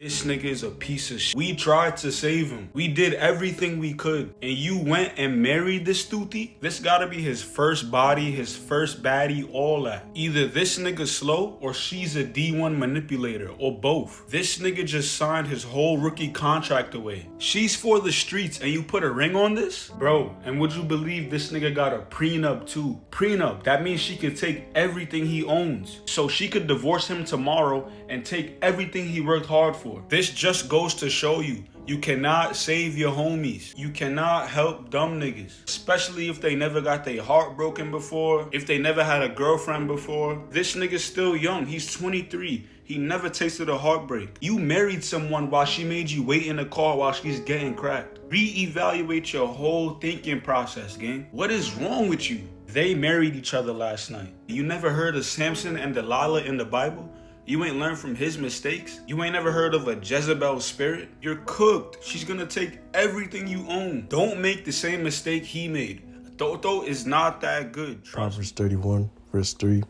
This nigga is a piece of shit. We tried to save him. We did everything we could. And you went and married this Stuti? This gotta be his first body, his first baddie, all that. Either this nigga slow or she's a D1 manipulator, or both. This nigga just signed his whole rookie contract away. She's for the streets and you put a ring on this? Bro, and would you believe this nigga got a prenup too? Prenup, that means she could take everything he owns. So she could divorce him tomorrow and take everything he worked hard for. This just goes to show you, you cannot save your homies. You cannot help dumb niggas. Especially if they never got their heart broken before, if they never had a girlfriend before. This nigga's still young, he's 23. He never tasted a heartbreak. You married someone while she made you wait in the car while she's getting cracked. Reevaluate your whole thinking process, gang. What is wrong with you? They married each other last night. You never heard of Samson and Delilah in the Bible? You ain't learned from his mistakes? You ain't never heard of a Jezebel spirit? You're cooked. She's gonna take everything you own. Don't make the same mistake he made. Toto is not that good. Proverbs 31, verse 3.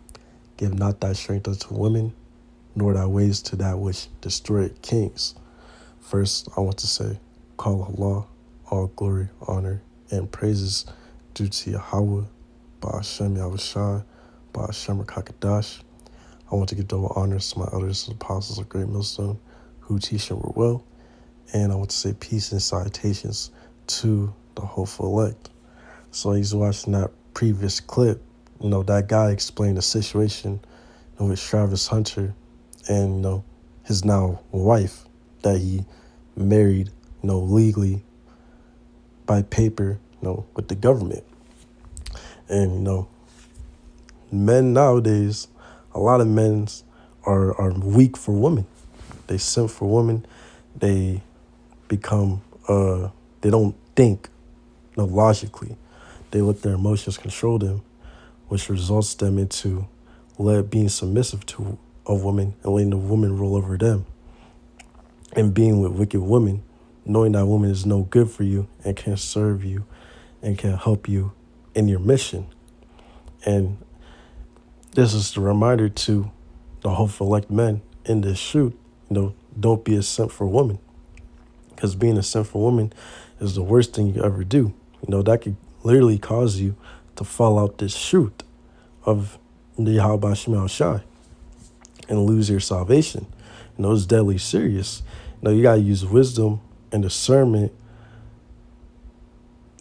Give not thy strength unto women, nor thy ways to that which destroyeth kings. First, I want to say, call Allah, all glory, honor, and praises due to Yahweh, Ba'ashem Yahushua, Ba'ashem Rakakadash. I want to give double honors to my elders and apostles of Great Millstone who teach and were well. And I want to say peace and salutations to the hopeful elect. So he's watching that previous clip. That guy explained the situation with Travis Hunter and, his now wife that he married, legally by paper, with the government. And, men nowadays, a lot of men are weak for women. They simp for women. They become, they don't think logically. They let their emotions control them, which results them into being submissive to a woman and letting the woman rule over them. And being with wicked women, knowing that woman is no good for you and can't serve you and can't help you in your mission. And this is the reminder to the hopeful elect men in this shoot, don't be a simp for women. Because being a simp for women is the worst thing you ever do. That could literally cause you to fall out this shoot of the Yahweh Shema Shai and lose your salvation. It's deadly serious. You got to use wisdom and discernment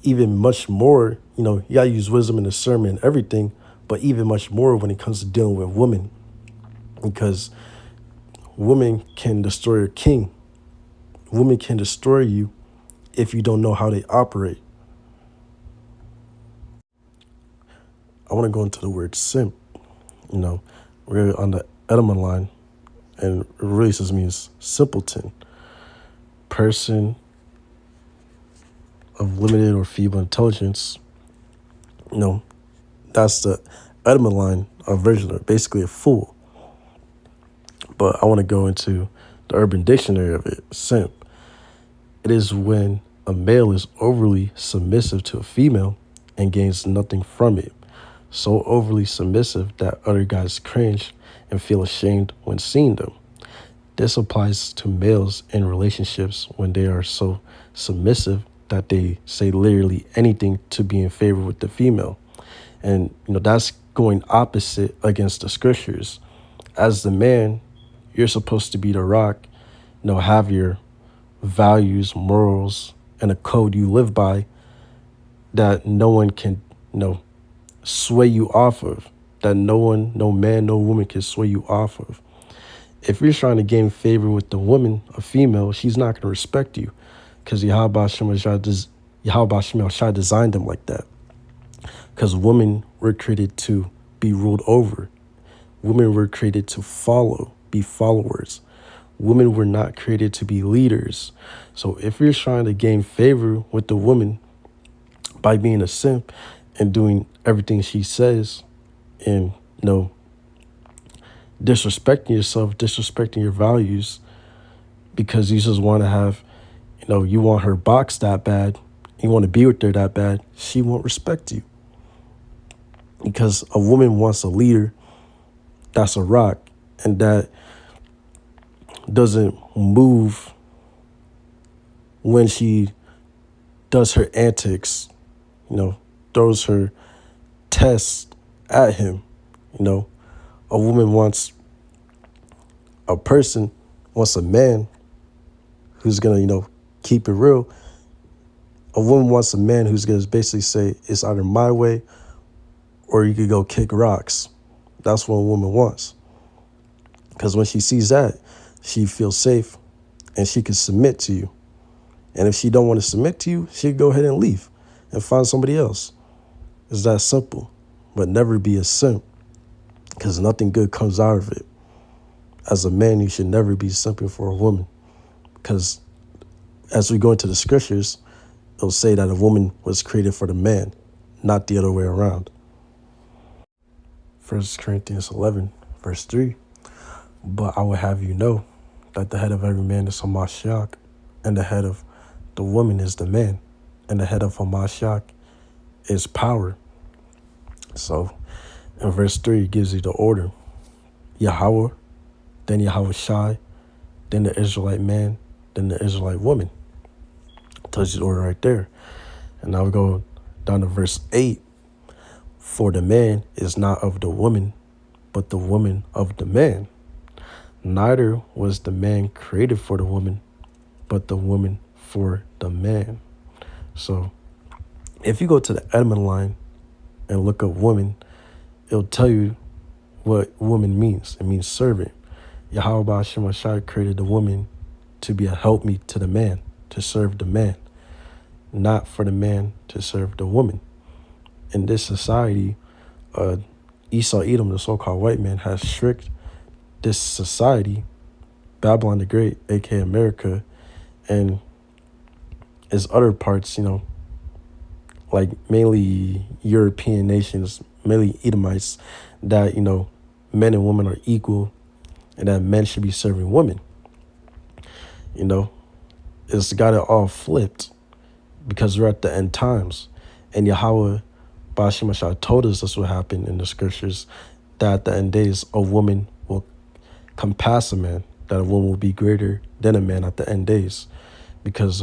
even much more. You got to use wisdom and discernment in everything, but even much more when it comes to dealing with women, because women can destroy a king. Women can destroy you if you don't know how they operate. I want to go into the word simp. We're on the etymology line, and it really just means simpleton, person of limited or feeble intelligence. That's the etymology line version of it, basically a fool. But I want to go into the Urban Dictionary of it. Simp. It is when a male is overly submissive to a female and gains nothing from it. So overly submissive that other guys cringe and feel ashamed when seeing them. This applies to males in relationships when they are so submissive that they say literally anything to be in favor with the female. And, that's going opposite against the scriptures. As the man, you're supposed to be the rock, have your values, morals, and a code you live by that no one can, sway you off of, that no man, no woman can sway you off of. If you're trying to gain favor with the woman, a female, she's not going to respect you because Yahweh Shema Shai designed them like that. Because women were created to be ruled over. Women were created to follow, be followers. Women were not created to be leaders. So if you're trying to gain favor with the woman by being a simp and doing everything she says and, disrespecting yourself, disrespecting your values because you just want to have, you want her box that bad, you want to be with her that bad, she won't respect you. Because a woman wants a leader that's a rock and that doesn't move when she does her antics, throws her tests at him. A woman wants a man who's going to, keep it real. A woman wants a man who's going to basically say, it's either my way or you could go kick rocks. That's what a woman wants. Because when she sees that, she feels safe and she can submit to you. And if she don't want to submit to you, she can go ahead and leave and find somebody else. It's that simple. But never be a simp, because nothing good comes out of it. As a man, you should never be simping for a woman, because as we go into the scriptures, it'll say that a woman was created for the man, not the other way around. 1 Corinthians 11, verse 3. But I will have you know that the head of every man is Hamashiach, and the head of the woman is the man, and the head of Hamashiach is power. So in verse 3, it gives you the order. Yahweh, then Yahweh Shai, then the Israelite man, then the Israelite woman. Tells you the order right there. And now we go down to verse 8. For the man is not of the woman, but the woman of the man. Neither was the man created for the woman, but the woman for the man. So if you go to the Edmund line and look up woman, it'll tell you what woman means. It means servant. Yahweh Ba'ashem Ashai created the woman to be a helpmeet to the man, to serve the man, not for the man to serve the woman. In this society, Esau Edom, the so-called white man, has strict this society, Babylon the Great, aka America, and its other parts, like mainly European nations, mainly Edomites, that, men and women are equal and that men should be serving women. It's got it all flipped because we're at the end times. And Yahweh Ba'ashem Ashai told us this will happen in the scriptures, that at the end days, a woman will compass a man, that a woman will be greater than a man at the end days because,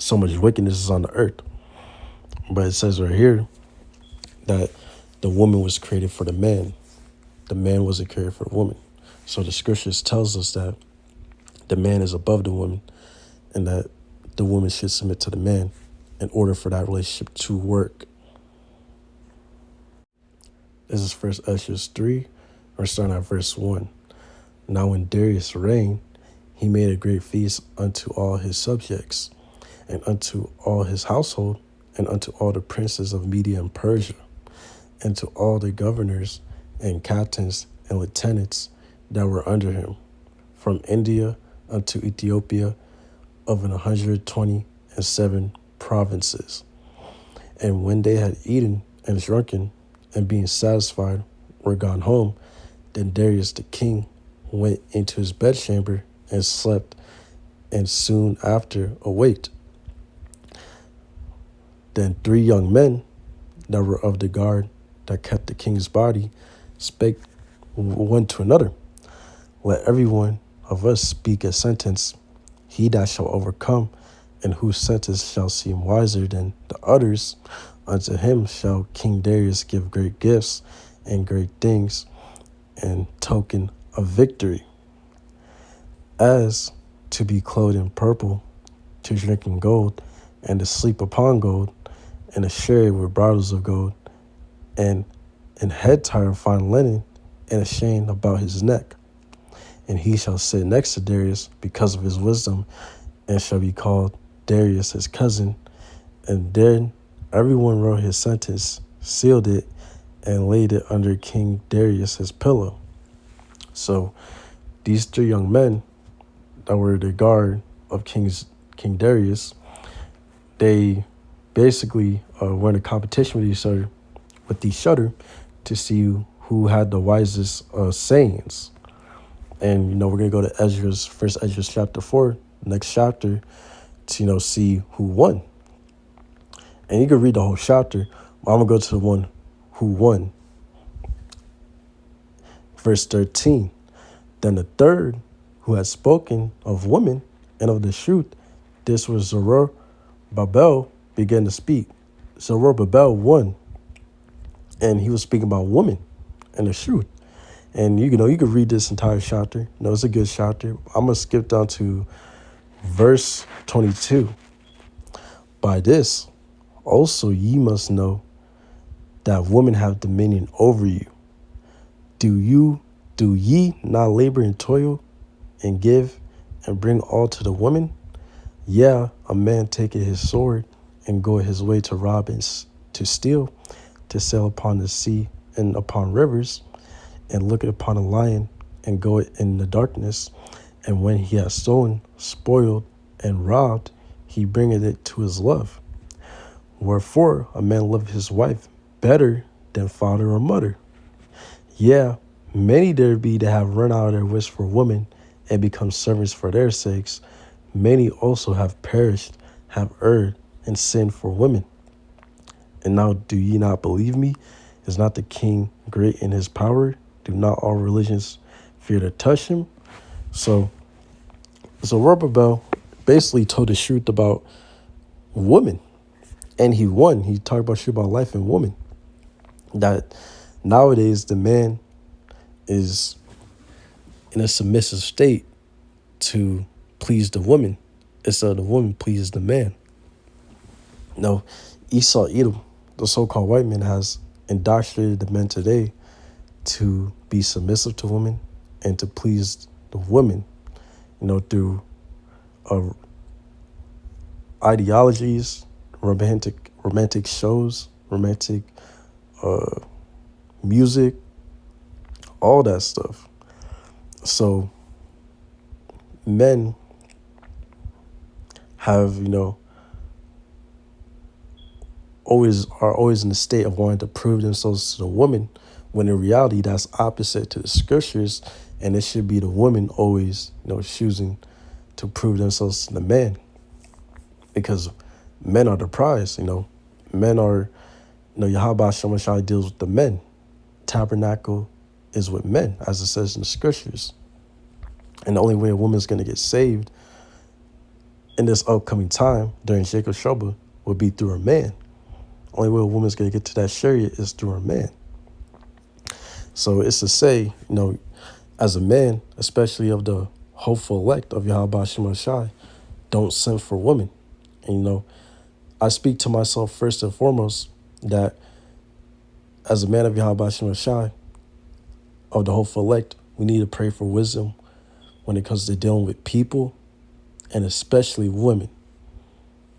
so much wickedness is on the earth. But it says right here that the woman was created for the man. The man wasn't created for the woman. So the scriptures tells us that the man is above the woman and that the woman should submit to the man in order for that relationship to work. This is 1 Esdras 3. We're starting at verse 1. Now when Darius reigned, he made a great feast unto all his subjects, and unto all his household, and unto all the princes of Media and Persia, and to all the governors and captains and lieutenants that were under him, from India unto Ethiopia, of 127 provinces. And when they had eaten and drunken, and being satisfied, were gone home, then Darius the king went into his bedchamber and slept, and soon after awaked. Then 3 young men that were of the guard that kept the king's body spake one to another, let every one of us speak a sentence. He that shall overcome, and whose sentence shall seem wiser than the others, unto him shall King Darius give great gifts and great things, and token of victory, as to be clothed in purple, to drink in gold, and to sleep upon gold, and a chariot with bridles of gold, and an head tire of fine linen, and a chain about his neck. And he shall sit next to Darius because of his wisdom, and shall be called Darius his cousin. And then everyone wrote his sentence, sealed it, and laid it under King Darius his pillow. So these 3 young men that were the guard of King Darius, they basically were in a competition with each other to see who had the wisest sayings. And, we're going to go to Esdras, 1 Esdras chapter 4, next chapter, to, see who won. And you can read the whole chapter, but I'm going to go to the one who won. Verse 13, then the third who had spoken of women and of the truth, this was Zerubbabel began to speak. Zerubbabel won, and he was speaking about women and the truth. And you could read this entire chapter. It's a good chapter. I'm gonna skip down to verse 22. By this also ye must know that women have dominion over you. Do ye not labor and toil and give and bring all to the woman? Yeah, a man taketh his sword and goeth his way to rob and to steal, to sail upon the sea and upon rivers, and looketh upon a lion and goeth in the darkness. And when he hath stolen, spoiled, and robbed, he bringeth it to his love. Wherefore a man loveth his wife better than father or mother. Yeah, many there be that have run out of their wish for women and become servants for their sakes. Many also have perished, have erred, and sinned for women. And now do ye not believe me? Is not the king great in his power? Do not all religions fear to touch him? So Zerubbabel basically told the truth about women. And he won. He talked about shit about life and woman. That nowadays the man is in a submissive state to please the woman instead of the woman pleases the man. No, Esau Edom, the so-called white man, has indoctrinated the men today to be submissive to women and to please the women, through ideologies, romantic shows, romantic music, all that stuff. So men have, always in the state of wanting to prove themselves to the woman, when in reality that's opposite to the scriptures, and it should be the woman always, choosing to prove themselves to the man, because men are the prize. Men are, Yahweh Shemashai deals with the men. Tabernacle is with men, as it says in the scriptures. And the only way a woman's going to get saved in this upcoming time during Jacob's trouble would be through a man. Only way a woman's going to get to that chariot is through a man. So it's to say, as a man, especially of the hopeful elect of Yahweh Shemashai, don't send for women. And, I speak to myself first and foremost that as a man of Yahweh Shemashai, of the hopeful elect, we need to pray for wisdom when it comes to dealing with people, and especially women.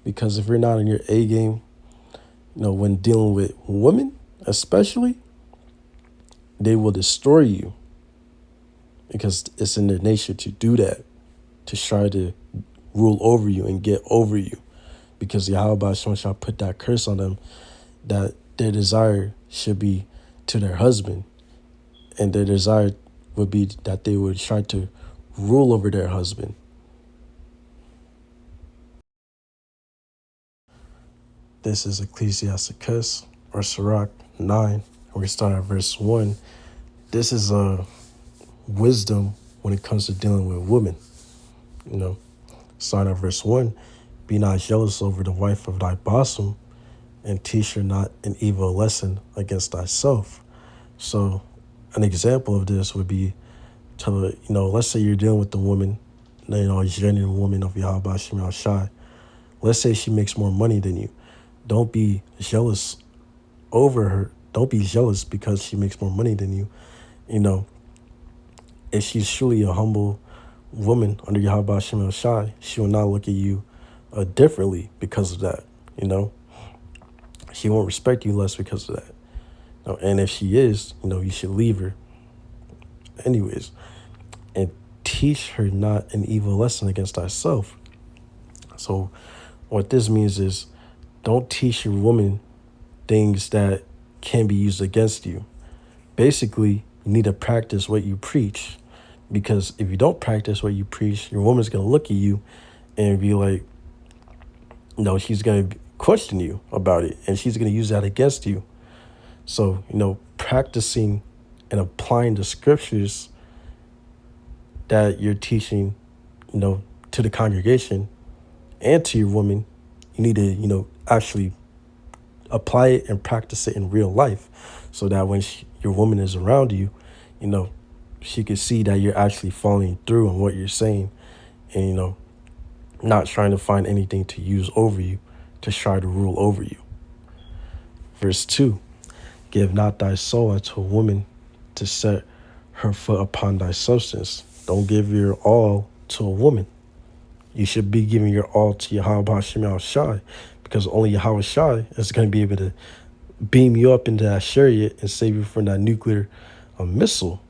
Because if you're not in your A game, when dealing with women especially, they will destroy you, because it's in their nature to do that, to try to rule over you and get over you, because Yahweh shall put that curse on them, that their desire should be to their husband, and their desire would be that they would try to rule over their husband. This is Ecclesiasticus, or Sirach 9, and we start at verse 1. This is a wisdom when it comes to dealing with women. Start at verse 1. Be not jealous over the wife of thy bosom, and teach her not an evil lesson against thyself. So an example of this would be to, let's say you're dealing with the woman, a genuine woman of Yahweh Shem Shai. Let's say she makes more money than you. Don't be jealous over her. Don't be jealous because she makes more money than you. If she's truly a humble woman under Yahweh Shem Shai, she will not look at you differently because of that. She won't respect you less because of that. And if she is, you should leave her anyways, and teach her not an evil lesson against thyself. So what this means is, don't teach your woman things that can be used against you. Basically, you need to practice what you preach, because if you don't practice what you preach, your woman's going to look at you and be like, she's going to question you about it, and she's going to use that against you. So, practicing and applying the scriptures that you're teaching, to the congregation and to your woman, you need to, actually apply it and practice it in real life so that when your woman is around you, you know, she can see that you're actually following through on what you're saying and, not trying to find anything to use over you to try to rule over you. Verse 2, give not thy soul unto a woman to set her foot upon thy substance. Don't give your all to a woman. You should be giving your all to Yahweh Shem Shai, because only Yahweh Shai is going to be able to beam you up into that chariot and save you from that nuclear missile.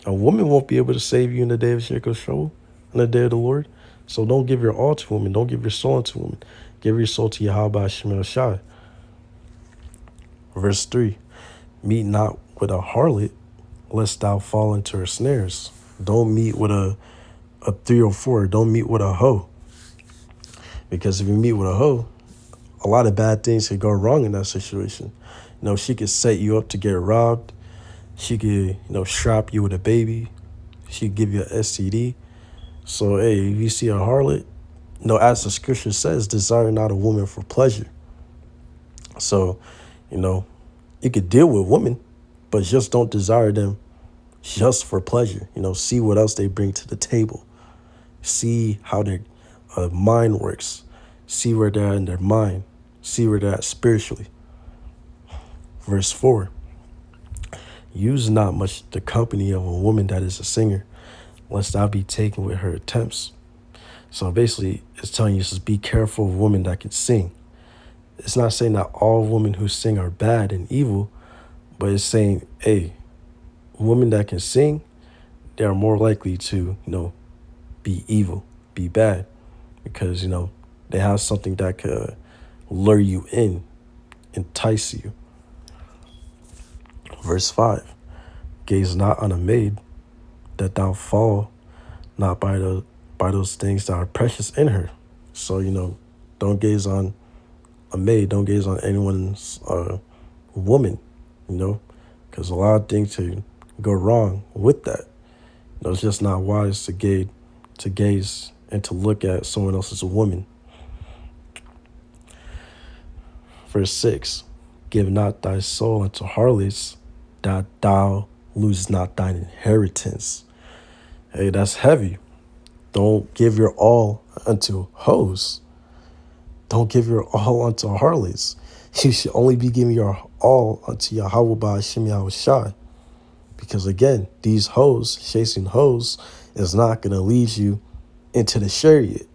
A woman won't be able to save you in the day of Jacob's trouble, in the day of the Lord. So don't give your all to women. Don't give your soul to women. Give your soul to Yahweh Shem Shai. Verse 3, meet not with a harlot, lest thou fall into her snares. Don't meet with a 304. Don't meet with a hoe. Because if you meet with a hoe, a lot of bad things could go wrong in that situation. She could set you up to get robbed. She could, strap you with a baby. She could give you an STD. So, hey, if you see a harlot, as the scripture says, desire not a woman for pleasure. So, you could deal with women, but just don't desire them just for pleasure. See what else they bring to the table. See how their mind works. See where they're at in their mind. See where they're at spiritually. Verse 4, use not much the company of a woman that is a singer, lest thou be taken with her attempts. So basically, it's telling you just be careful of women that can sing. It's not saying that all women who sing are bad and evil, but it's saying, hey, women that can sing, they are more likely to, be evil, be bad, because, they have something that could lure you in, entice you. Verse 5, gaze not on a maid, that thou fall not by those things that are precious in her. So, don't gaze on a maid, don't gaze on anyone's woman, because a lot of things to go wrong with that. It's just not wise to gaze and to look at someone else as a woman. Verse 6, give not thy soul unto harlots, that thou lose not thine inheritance. Hey, that's heavy. Don't give your all unto hoes. Don't give your all unto harlots. You should only be giving your all unto Yahweh Hashem Yahweh Shai. Because again, these hoes, chasing hoes, is not going to lead you into the chariot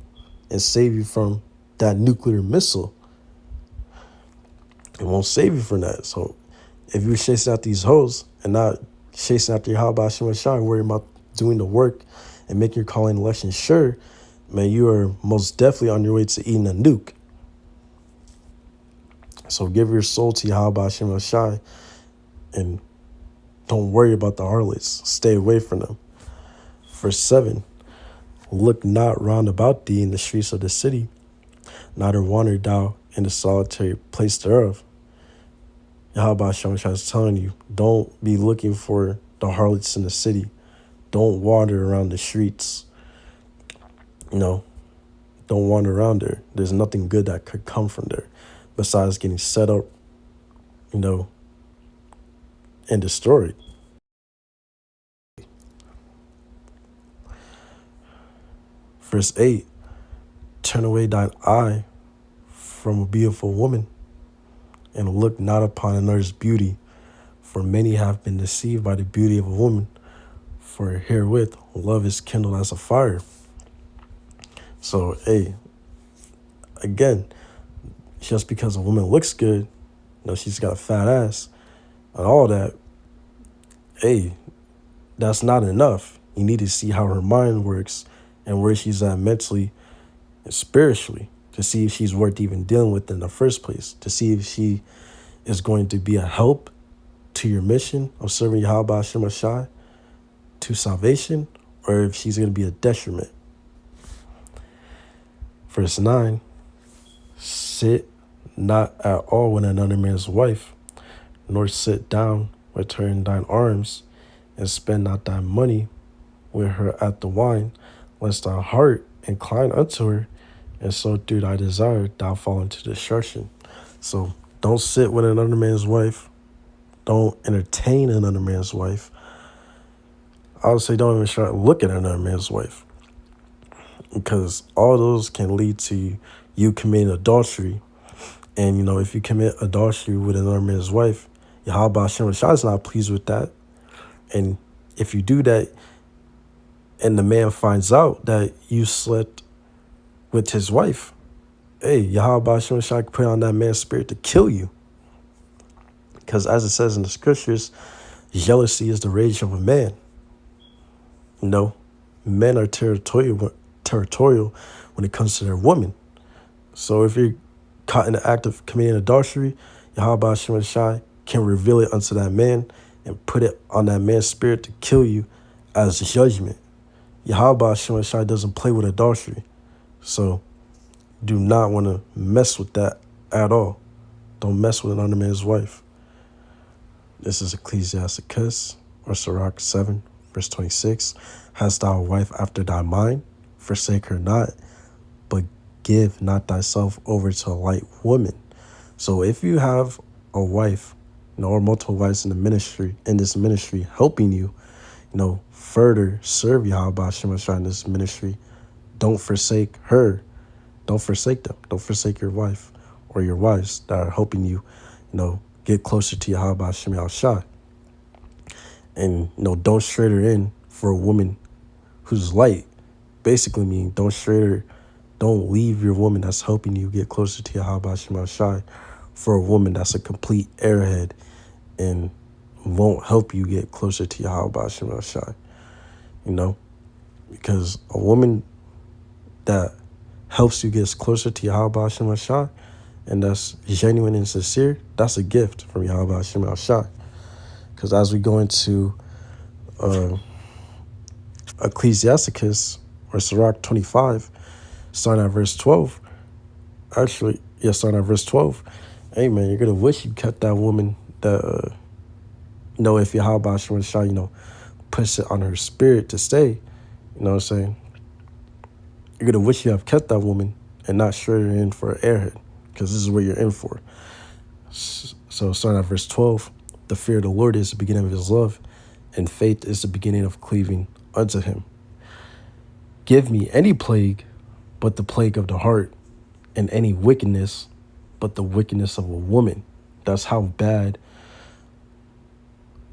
and save you from that nuclear missile. It won't save you from that. So if you're chasing out these hoes and not chasing after Yahweh Hashem Yahweh Shai, worrying about doing the work and making your calling and election sure, man, you are most definitely on your way to eating a nuke. So give your soul to Yahweh Hashem Yahweh Shai and don't worry about the harlots. Stay away from them. Verse 7, look not round about thee in the streets of the city, neither wander thou in the solitary place thereof. Yahweh Hashem Shai is telling you, don't be looking for the harlots in the city. Don't wander around the streets. Don't wander around there. There's nothing good that could come from there besides getting set up, and destroyed. Verse 8, turn away thine eye from a beautiful woman, and look not upon another's beauty, for many have been deceived by the beauty of a woman, for herewith love is kindled as a fire. So, hey, again, just because a woman looks good, she's got a fat ass and all that, hey, that's not enough. You need to see how her mind works and where she's at mentally and spiritually to see if she's worth even dealing with in the first place, to see if she is going to be a help to your mission of serving Yahweh Hashem Shai to salvation, or if she's going to be a detriment. Verse 9, sit not at all with another man's wife, nor sit down with her in thine arms, and spend not thy money with her at the wine, lest thy heart incline unto her, and so through thy desire thou fall into destruction. So don't sit with another man's wife. Don't entertain another man's wife. I would say don't even try to look at another man's wife, because all those can lead to you committing adultery. And, if you commit adultery with another man's wife, Yahweh Hashem Shai is not pleased with that. And if you do that and the man finds out that you slept with his wife, hey, Yahweh Hashem Shai can put on that man's spirit to kill you. Because as it says in the scriptures, jealousy is the rage of a man. Men are territorial when it comes to their woman. So if you're caught in the act of committing adultery, Yahweh Hashem Shai can reveal it unto that man and put it on that man's spirit to kill you as judgment. Yahweh Hashem Shai doesn't play with adultery. So do not want to mess with that at all. Don't mess with another man's wife. This is Ecclesiasticus, or Sirach 7, verse 26. Hast thou a wife after thy mind? Forsake her not, but give not thyself over to a light woman. So if you have a wife, or multiple wives in this ministry, helping you, further serve Yahweh Hashem Shai in this ministry, don't forsake her. Don't forsake them. Don't forsake your wife or your wives that are helping you, get closer to Yahweh Hashem Shai. And, don't straight her in for a woman who's light. Basically mean don't leave your woman that's helping you get closer to Yahweh Hashem Shai for a woman that's a complete airhead and won't help you get closer to Yahweh Hashem Shai. Because a woman that helps you get closer to Yahweh Hashem Shai, and that's genuine and sincere, that's a gift from Yahweh Hashem Shai. Because as we go into Ecclesiasticus, or Sirach 25, starting at verse 12. Starting at verse 12. Hey, man, you're going to wish you kept that woman that, if Yahweh Hashem Shai, puts it on her spirit to stay, you know what I'm saying? You're going to wish you have kept that woman and not straight her in for an airhead, because this is what you're in for. So starting at verse 12, the fear of the Lord is the beginning of his love, and faith is the beginning of cleaving unto him. Give me any plague but the plague of the heart, and any wickedness but the wickedness of a woman. That's how bad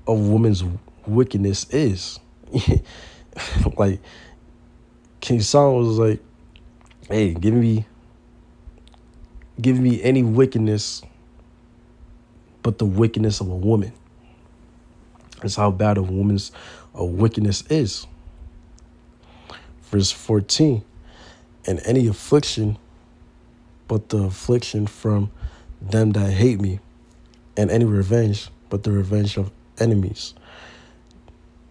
a woman's wickedness is. Like, King Solomon was like, hey, give me any wickedness but the wickedness of a woman. That's how bad a woman's wickedness is. Verse 14, and any affliction but the affliction from them that hate me, and any revenge but the revenge of enemies.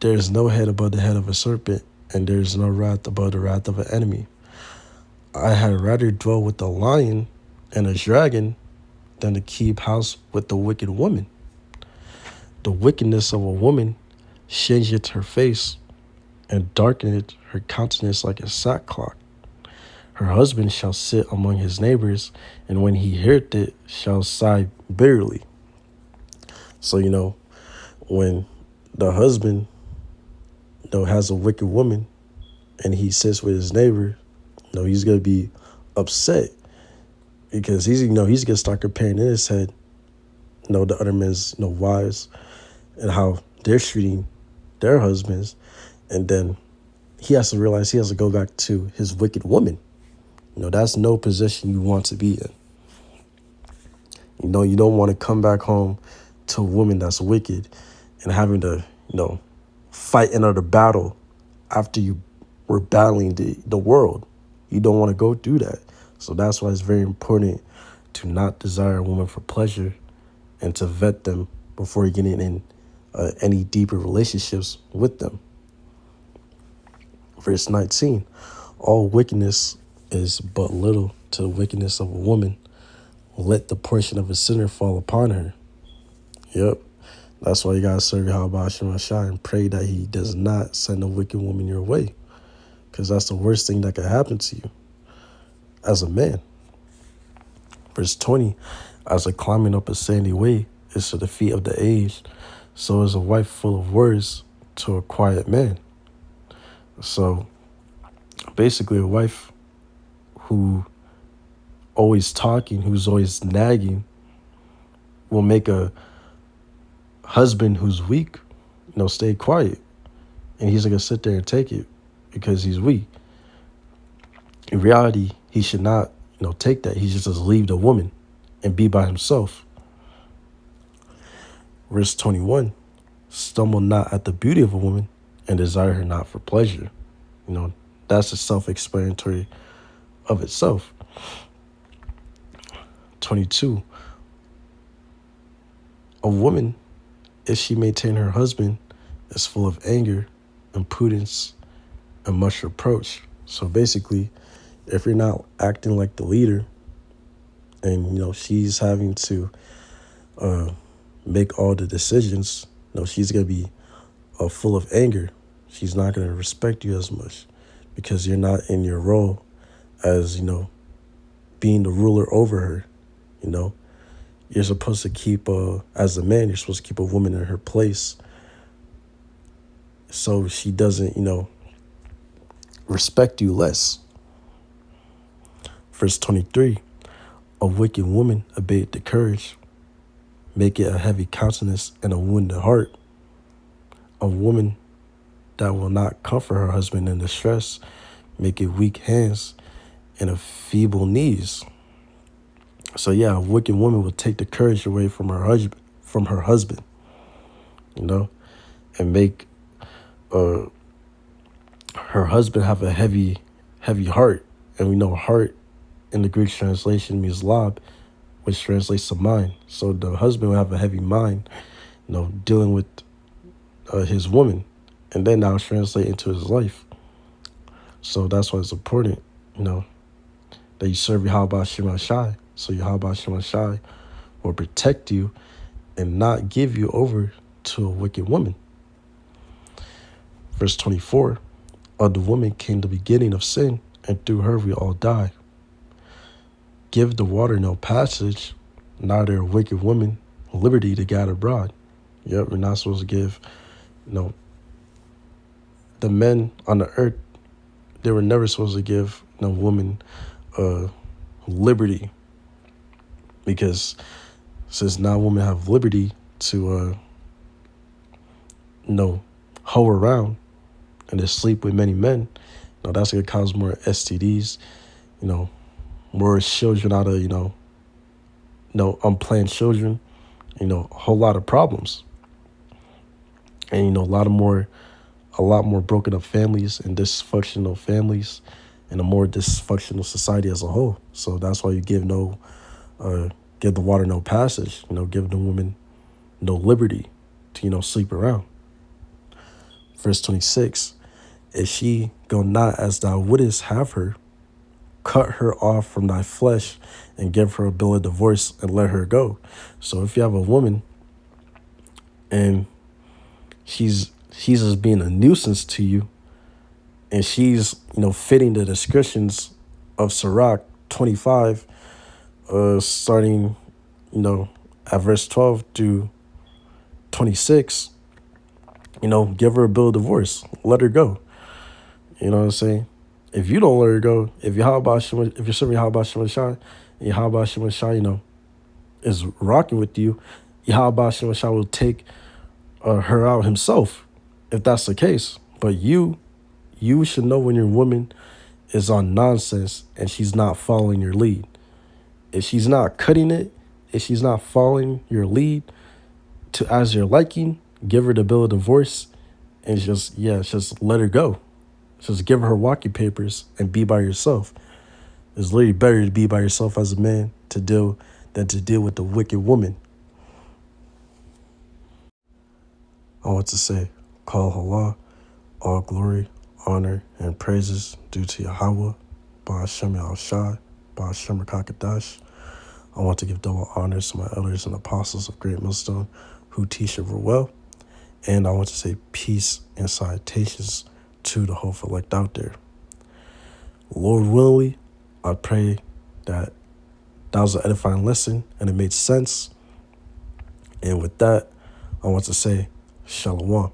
There is no head above the head of a serpent, and there is no wrath above the wrath of an enemy. I had rather dwell with a lion and a dragon than to keep house with the wicked woman. The wickedness of a woman changeth her face, and darkeneth her countenance like a sackcloth. Her husband shall sit among his neighbors, and when he heareth it, shall sigh bitterly. So, when the husband, has a wicked woman, and he sits with his neighbor, he's going to be upset, because he's going to start comparing in his head, the other men's, wives, and how they're treating their husbands. And then he has to realize he has to go back to his wicked woman. That's no position you want to be in. You don't want to come back home to a woman that's wicked and having to, fight another battle after you were battling the world. You don't want to go through that. So that's why it's very important to not desire a woman for pleasure and to vet them before you get in any deeper relationships with them. Verse 19, all wickedness is but little to the wickedness of a woman. Let the portion of a sinner fall upon her. Yep. That's why you gotta serve Yahweh Hashem Shai and pray that he does not send a wicked woman your way. Because that's the worst thing that could happen to you as a man. Verse 20, as a climbing up a sandy way is to the feet of the aged, so is a wife full of words to a quiet man. So basically a wife who always talking, who's always nagging, will make a husband who's weak, stay quiet. And he's gonna sit there and take it because he's weak. In reality, he should not, take that. He should just leave the woman and be by himself. Verse 21, stumble not at the beauty of a woman and desire her not for pleasure. That's a self-explanatory of itself. 22, a woman, if she maintain her husband, is full of anger, impudence, and much reproach. So basically, if you're not acting like the leader and, she's having to make all the decisions, she's going to be full of anger. She's not going to respect you as much because you're not in your role as, being the ruler over her. You're supposed to keep, as a man, you're supposed to keep a woman in her place so she doesn't, respect you less. Verse 23, a wicked woman abate the courage, make it a heavy countenance and a wounded heart. A woman that will not comfort her husband in distress, make it weak hands and a feeble knees. So yeah, a wicked woman will take the courage away from her husband, and make her husband have a heavy heart. And we know heart in the Greek translation means lab, which translates to mind. So the husband will have a heavy mind, dealing with his woman, and then now translate into his life. So that's why it's important, that you serve Yahweh Shema Shai. So Yahweh Shema Shai will protect you and not give you over to a wicked woman. Verse 24, of the woman came the beginning of sin, and through her we all die. Give the water no passage, neither a wicked woman liberty to gather abroad. Yep, we're not supposed to give, the men on the earth, they were never supposed to give woman liberty, because since now women have liberty to hoe around and to sleep with many men, that's going to cause more STDs, more children out of, unplanned children, a whole lot of problems. And, a lot more broken up families and dysfunctional families and a more dysfunctional society as a whole. So that's why you give the water no passage, give the woman no liberty to, sleep around. Verse 26, if she go not as thou wouldest have her, cut her off from thy flesh and give her a bill of divorce and let her go. So if you have a woman and she's just being a nuisance to you, and she's, fitting the descriptions of Sirach 25, starting, at verse 12 to 26, give her a bill of divorce, let her go. You know what I'm saying? If you don't let her go, if you're serving Yahweh Shema Shai, and Yahweh Shema Shai, is rocking with you, Yahweh Shema Shai will take her out himself, if that's the case. But you should know when your woman is on nonsense and she's not following your lead. If she's not cutting it, if she's not following your lead to as your liking, give her the bill of divorce and just let her go. Just give her walking papers and be by yourself. It's literally better to be by yourself as a man than to deal with the wicked woman. I want to say, call Allah, all glory, honor, and praises due to Yahweh, Ba'ashem Al-Shai, Ba'ashem Kakadash. I want to give double honors to my elders and apostles of Great Millstone, who teach it real well. And I want to say peace and salutations to the whole elect out there. Lord willingly, I pray that was an edifying lesson and it made sense. And with that, I want to say shalom.